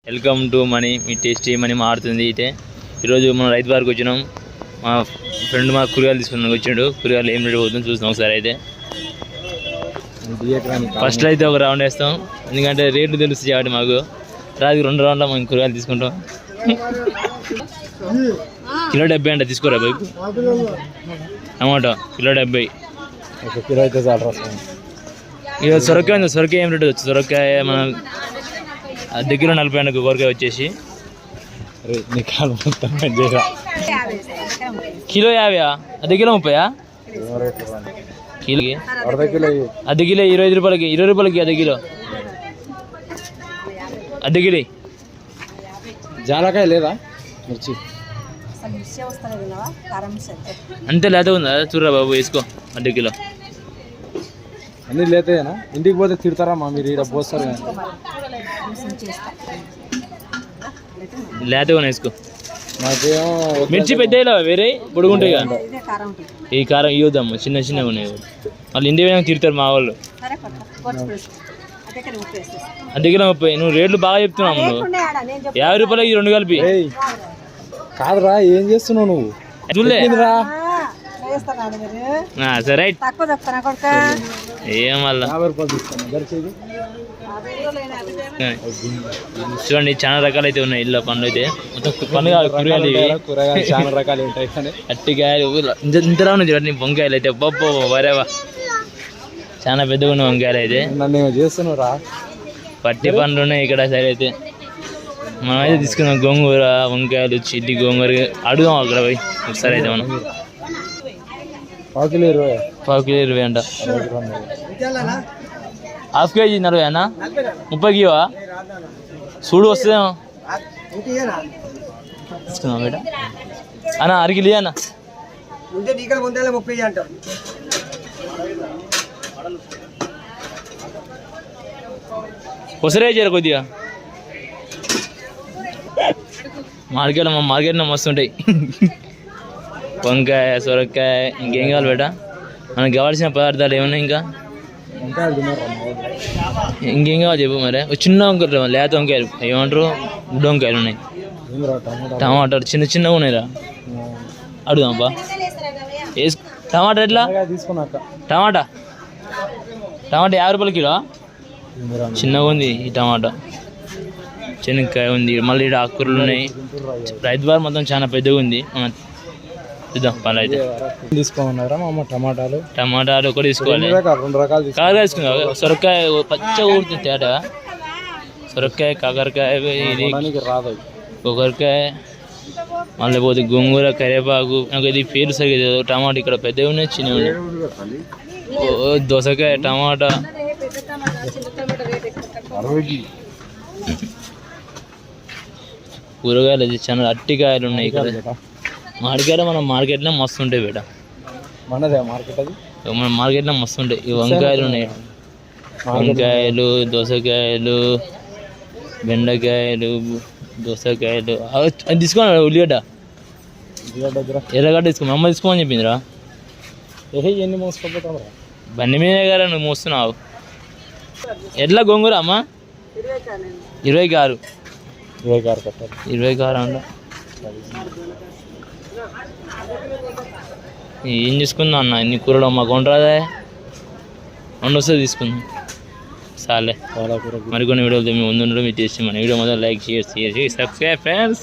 Welcome to money, me tasty money మారుతుంది. అయితే ఈరోజు మనం రైతు బార్కి వచ్చినాం. మా ఫ్రెండ్ మా కూరగాయలు తీసుకున్నాం వచ్చాడు. కూరగాయలు ఏం రేటు పోతుంది చూస్తాం ఒకసారి. అయితే ఫస్ట్లో అయితే ఒక రౌండ్ వేస్తాం, ఎందుకంటే రేట్లు తెలుస్తుంది కాబట్టి మాకు. రాజు 2 రౌండ్లో మనం కూరగాయలు తీసుకుంటాం. కిలో 70 అంట, తీసుకోరా బైక్. Tomato kilo 70. కిలో అయితే చాలు. ఇక సొరకాయ ఉంది. సొరకాయ ఏం రేటు వచ్చి సొరకాయ మన దగ్గర 40 అంట. కూరగాయ వచ్చేసి కిలో 50. అర్ధ కిలో 30. కిలోకి అర్ధ కిలో 25 రూపాయలకి. 20 రూపాయలకి అర్ధ కిలో. అర్ధ కిలో జాలకాయ లేదా మిర్చి అంతే లేత ఉందా? చూడరా బాబు, వేసుకో అర్ధ కిలో. అన్నీ లేతేనా? ఇంటికి పోతే తిడతారా మా మీరు ఇక్కడ పోస్తారు. లేత వేసుకో. మాకేమో మిర్చి పెద్దగా వేరే పొడుగుంటాయి కదా. ఈ కారం ఇవ్వద్దమ్మ, చిన్న చిన్నగా ఉన్నాయి. మళ్ళీ ఇంటి పోయినా తిడతారు మా వాళ్ళు. అర్ధ కిలో 30. నువ్వు రేట్లు బాగా చెప్తున్నావు. నువ్వు 50 రూపాయలకి 2 కలిపి. కాదురా, ఏం చేస్తున్నావు నువ్వు? చూడలే సరే రైట్. ఏం మళ్ళా చూడండి, చాలా రకాలు అయితే ఉన్నాయి. ఇళ్ళ పండ్లు అయితే మొత్తం పండుగ కూరగాయలు చాలా రకాలు ఉంటాయి. అట్టికాయలు ఇంతలా ఉన్నాయి చూడండి. వంకాయలు అయితే బొబ్బో వరేవా, చాలా పెద్దగా ఉన్నాయి వంకాయలు అయితే. నన్ను చేస్తున్నావురా. పట్టి పండ్లు ఉన్నాయి ఇక్కడ. సరే అయితే మనం అయితే తీసుకున్నాం గోంగూర, వంకాయలు, చిల్లి గోంగూర. అడుగుదాం అక్కడ పోయి ఒకసారి. అయితే మనం 1 కిలో 20. 1 కిలో 20 అంట. హాఫ్ కేజీ 40 అన్న. 30కి ఇవా చూడు వస్తుందేమో. తీసుకుందాం బేట అన్న. 1/2 కిలో అన్న. కొసరే చేర కొద్దిగా. మార్కెట్లో మస్తుంటాయి. వంకాయ, సొరకాయ, ఇంకేం కావాలి బేట? మనకు కావాల్సిన పదార్థాలు ఏమున్నాయి? ఇంకేం కావాలి చెప్పు మరి. చిన్న వంకాయలు, లేత వంకాయలు ఏమంటారు, గుడ్డ వంకాయలు ఉన్నాయి. టమాటాలు చిన్న చిన్నగా ఉన్నాయిరా. అడుగుదాంపా. టమాటా ఎట్లా? టమాటా 50 రూపాయల కిలో. చిన్నగా ఉంది ఈ టమాటా. శనక్కాయ ఉంది. మళ్ళీ ఇక్కడ ఆకుకూరలు ఉన్నాయి. రైతు బార్ మొత్తం చాలా పెద్దగా ఉంది. చూద్దాం పనులు అయితే. తీసుకోమన్నారా మా టమాటాలు ఒకటి తీసుకోవాలి. 2 రకాలు కాకరకాయ తీసుకున్నావు. సొరకాయ పచ్చ ఊరుతుంది తేట. సొరకాయ, కాకరకాయ, ఇది కొబ్బరికాయ, మళ్ళీ పోతే గోంగూర, కరివేపాకు. నాకు ఇది పేరు సరిగ్గా టమాటా ఇక్కడ పెద్దవి ఉన్నాయి, చిన్నవి ఉన్నాయి. దోసకాయ, టమాటా. కూరగాయలు అది చాలా అట్టికాయలు ఉన్నాయి ఇక్కడ. మామిడికాయలు మన మార్కెట్లో మస్తు ఉంటాయి బేట. మన మార్కెట్లో మస్తు ఉంటాయి. ఈ వంకాయలు ఉన్నాయి. వంకాయలు, దోసకాయలు, బెండకాయలు, దోసకాయలు. అది తీసుకోండి. ఉల్లిగడ్డ, ఎర్రగడ్డ తీసుకో. అమ్మ తీసుకోమని చెప్పిందిరా. ఎన్ని మోసుకోపోతాం బండి మీద గారా నువ్వు మోస్తున్నావు. ఎట్లా గోంగూర అమ్మ? 26. 26 అంట. ఏం తీసుకుందాం అన్న? ఇన్ని కూరలు మాకు వండరాదే. వస్తే తీసుకుందాం చాలే. మరికొన్ని వీడియోలు మీ ముందు మీరు చేసి మన వీడియో మొదలు లైక్, షేర్, సబ్స్క్రైబ్ ఫ్రెండ్స్.